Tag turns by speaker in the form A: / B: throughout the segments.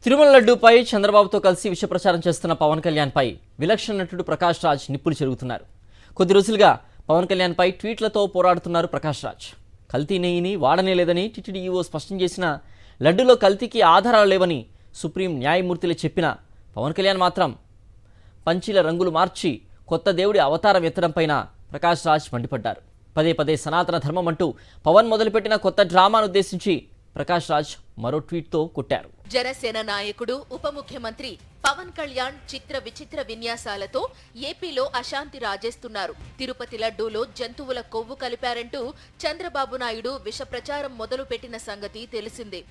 A: తిరుమల లడ్డూపై చంద్రబాబుతో కలిసి విష ప్రచారం చేస్తున్న పవన్ కళ్యాణ్పై విలక్షణ నటుడు ప్రకాష్ రాజ్ నిప్పులు చెరుగుతున్నారు. కొద్ది రోజులుగా పవన్ కళ్యాణ్పై ట్వీట్లతో పోరాడుతున్నారు ప్రకాష్ రాజ్. కల్తీ నెయ్యిని వాడనే లేదని టీటీడీ ఈవో స్పష్టం చేసిన లడ్డూలో కల్తీకి ఆధారాలు లేవని సుప్రీం న్యాయమూర్తులే చెప్పిన పవన్ కళ్యాణ్ మాత్రం పంచీల రంగులు మార్చి కొత్త దేవుడి అవతారం ఎత్తడంపైన ప్రకాష్ రాజ్ మండిపడ్డారు. పదే పదే సనాతన ధర్మం అంటూ పవన్ మొదలుపెట్టిన కొత్త డ్రామాను ఉద్దేశించి ప్రకాష్ రాజ్ మరో ట్వీట్తో కొట్టారు.
B: జనసేన నాయకుడు ఉప ముఖ్యమంత్రి పవన్ కళ్యాణ్ చిత్ర విచిత్ర విన్యాసాలతో ఏపీలో అశాంతి రాజేస్తున్నారు. తిరుపతి లడ్డూలో జంతువుల కొవ్వు కలిపారంటూ చంద్రబాబు నాయుడు విష ప్రచారం మొదలుపెట్టిన సంగతి తెలిసిందే.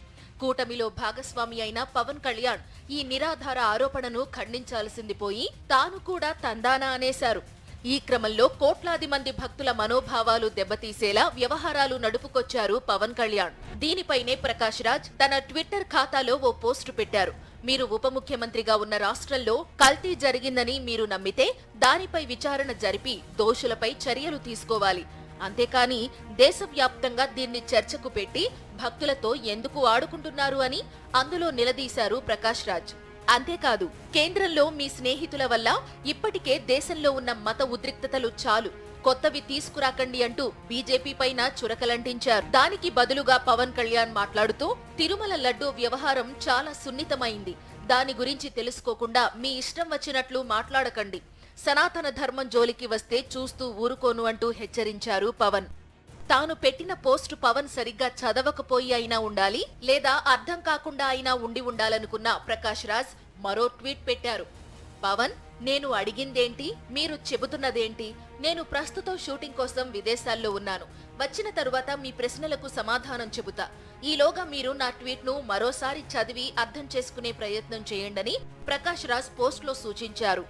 B: కూటమిలో భాగస్వామి అయిన పవన్ కళ్యాణ్ ఈ నిరాధార ఆరోపణను ఖండించాల్సింది పోయి తాను కూడా తందానా అనేశారు. ఈ క్రమంలో కోట్లాది మంది భక్తుల మనోభావాలు దెబ్బతీసేలా వ్యవహారాలు నడుపుకొచ్చారు పవన్ కళ్యాణ్. దీనిపైనే ప్రకాష్ రాజ్ తన ట్విట్టర్ ఖాతాలో ఓ పోస్టు పెట్టారు. మీరు ఉప ముఖ్యమంత్రిగా ఉన్న రాష్ట్రంలో కల్తీ జరిగిందని మీరు నమ్మితే దానిపై విచారణ జరిపి దోషులపై చర్యలు తీసుకోవాలి. అంతేకాని దేశవ్యాప్తంగా దీన్ని చర్చకు పెట్టి భక్తులతో ఎందుకు ఆడుకుంటున్నారు అని అందులో నిలదీశారు ప్రకాష్ రాజ్. అంతేకాదు, కేంద్రంలో మీ స్నేహితుల వల్ల ఇప్పటికే దేశంలో ఉన్న మత ఉద్రిక్తతలు చాలు, కొత్తవి తీసుకురాకండి అంటూ బీజేపీ పైన చురకలంటించారు. దానికి బదులుగా పవన్ కళ్యాణ్ మాట్లాడుతూ తిరుమల లడ్డూ వ్యవహారం చాలా సున్నితమైంది, దాని గురించి తెలుసుకోకుండా మీ ఇష్టం వచ్చినట్లు మాట్లాడకండి, సనాతన ధర్మం జోలికి వస్తే చూస్తూ ఊరుకోను అంటూ హెచ్చరించారు పవన్. తాను పెట్టిన పోస్టు పవన్ సరిగ్గా చదవకపోయి అయినా ఉండాలి, లేదా అర్థం కాకుండా అయినా ఉండి ఉండాలనుకున్న ప్రకాష్ రాజ్ మరో ట్వీట్ పెట్టారు. పవన్, నేను అడిగిందేంటి, మీరు చెబుతున్నదేంటి? నేను ప్రస్తుతం షూటింగ్ కోసం విదేశాల్లో ఉన్నాను. వచ్చిన తరువాత మీ ప్రశ్నలకు సమాధానం చెబుతా. ఈలోగా మీరు నా ట్వీట్ ను మరోసారి చదివి అర్థం చేసుకునే ప్రయత్నం చేయండని ప్రకాష్ రాజ్ పోస్ట్లో సూచించారు.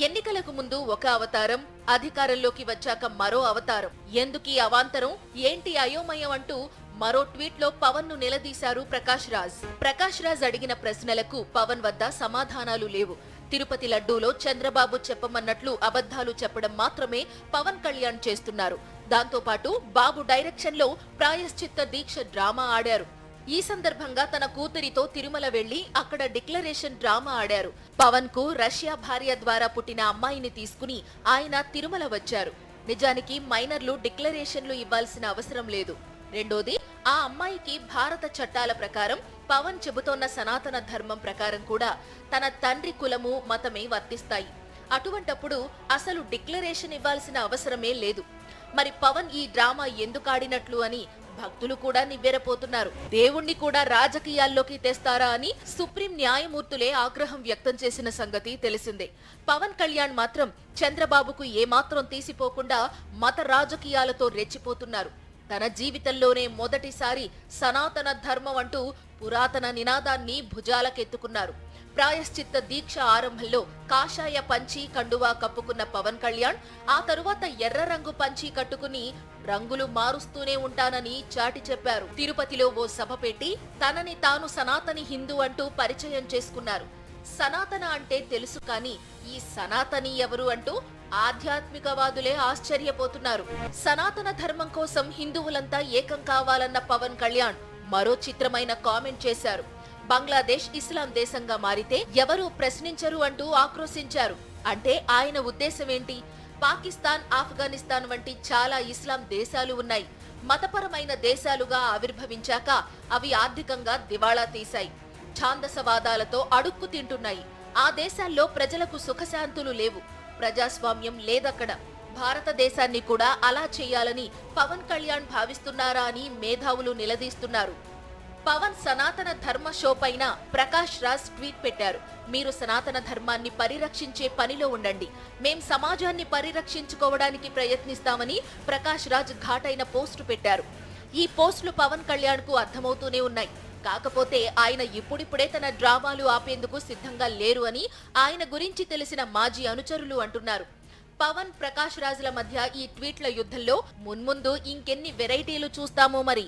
B: ఎన్నికలకు ముందు ఒక అవతారం, అధికారంలోకి వచ్చాక మరో అవతారం, ఎందుకీ అవాంతరం, ఏంటి అయోమయం అంటూ మరో ట్వీట్లో పవన్ ను నిలదీశారు ప్రకాష్ రాజ్. ప్రకాష్ రాజ్ అడిగిన ప్రశ్నలకు పవన్ వద్ద సమాధానాలు లేవు. తిరుపతి లడ్డూలో చంద్రబాబు చెప్పమన్నట్లు అబద్ధాలు చెప్పడం మాత్రమే పవన్ కళ్యాణ్ చేస్తున్నారు. దాంతోపాటు బాబు డైరెక్షన్ లో ప్రాయశ్చిత్త దీక్ష డ్రామా ఆడారు. ఈ సందర్భంగా తన కూతురితో తిరుమల వెళ్లి అక్కడ డిక్లరేషన్ డ్రామా ఆడారు. పవన్ కు రష్యా భార్య ద్వారా పుట్టిన అమ్మాయిని తీసుకుని ఆయన తిరుమల వచ్చారు. నిజానికి మైనర్లు డిక్లరేషన్లు ఇవ్వాల్సిన అవసరం లేదు. రెండోది, ఆ అమ్మాయికి భారత చట్టాల ప్రకారం పవన్ చెబుతోన్న సనాతన ధర్మం ప్రకారం కూడా తన తండ్రి కులము మతమే వర్తిస్తాయి. అటువంటప్పుడు అసలు డిక్లరేషన్ ఇవ్వాల్సిన అవసరమే లేదు. మరి పవన్ ఈ డ్రామా ఎందుకాడినట్లు అని భక్తులు కూడా నివ్వెరపోతున్నారు. దేవుణ్ణి కూడా రాజకీయాల్లోకి తెస్తారా అని సుప్రీం న్యాయమూర్తులే ఆగ్రహం వ్యక్తం చేసిన సంగతి తెలిసిందే. పవన్ కళ్యాణ్ మాత్రం చంద్రబాబుకు ఏమాత్రం తీసిపోకుండా మత రాజకీయాలతో రెచ్చిపోతున్నారు. తన జీవితంలోనే మొదటిసారి సనాతన ధర్మం అంటూ పురాతన నినాదాన్ని భుజాలకెత్తుకున్నారు. ప్రాయశ్చిత్త దీక్ష ఆరంభంలో కాషాయ పంచీ కండువా కప్పుకున్న పవన్ కళ్యాణ్ ఆ తరువాత ఎర్ర రంగు పంచీ కట్టుకుని రంగులు మారుస్తూనే ఉంటానని చాటి చెప్పారు. తిరుపతిలో ఓ సభ పెట్టి తనని తాను సనాతని హిందూ అంటూ పరిచయం చేసుకున్నారు. సనాతన అంటే తెలుసు, కానీ ఈ సనాతని ఎవరు అంటూ ఆధ్యాత్మికవాదులే ఆశ్చర్యపోతున్నారు. సనాతన ధర్మం కోసం హిందువులంతా ఏకం కావాలన్న పవన్ కళ్యాణ్ మరో చిత్రమైన కామెంట్ చేశారు. బంగ్లాదేశ్ ఇస్లాం దేశంగా మారితే ఎవరూ ప్రశ్నించరు అంటూ ఆక్రోశించారు. అంటే ఆయన ఉద్దేశమేంటి? పాకిస్తాన్, ఆఫ్ఘనిస్తాన్ వంటి చాలా ఇస్లాం దేశాలు ఉన్నాయి. మతపరమైన దేశాలుగా ఆవిర్భవించాక అవి ఆర్థికంగా దివాళా తీశాయి. ఛాందసవాదాలతో అడుక్కు తింటున్నాయి. ఆ దేశాల్లో ప్రజలకు సుఖశాంతులు లేవు, ప్రజాస్వామ్యం లేదక్కడ. భారతదేశాన్ని కూడా అలా చేయాలని పవన్ కళ్యాణ్ భావిస్తున్నారా అని మేధావులు నిలదీస్తున్నారు. పవన్ సనాతన ధర్మ షో పైన ప్రకాష్ రాజ్ ట్వీట్ పెట్టారు. మీరు సనాతన ధర్మాన్ని పరిరక్షించే పనిలో ఉండండి, మేం సమాజాన్ని పరిరక్షించుకోవడానికి ప్రయత్నిస్తామని ప్రకాష్ రాజ్ ఘాటైన పోస్టు పెట్టారు. ఈ పోస్టులు పవన్ కళ్యాణ్ కు అర్థమవుతూనే ఉన్నాయి. కాకపోతే ఆయన ఇప్పుడిప్పుడే తన డ్రామాలు ఆపేందుకు సిద్ధంగా లేరు అని ఆయన గురించి తెలిసిన మాజీ అనుచరులు అంటున్నారు. పవన్, ప్రకాష్ రాజ్ల మధ్య ఈ ట్వీట్ల యుద్ధంలో మున్ముందు ఇంకెన్ని వెరైటీలు చూస్తామో మరి.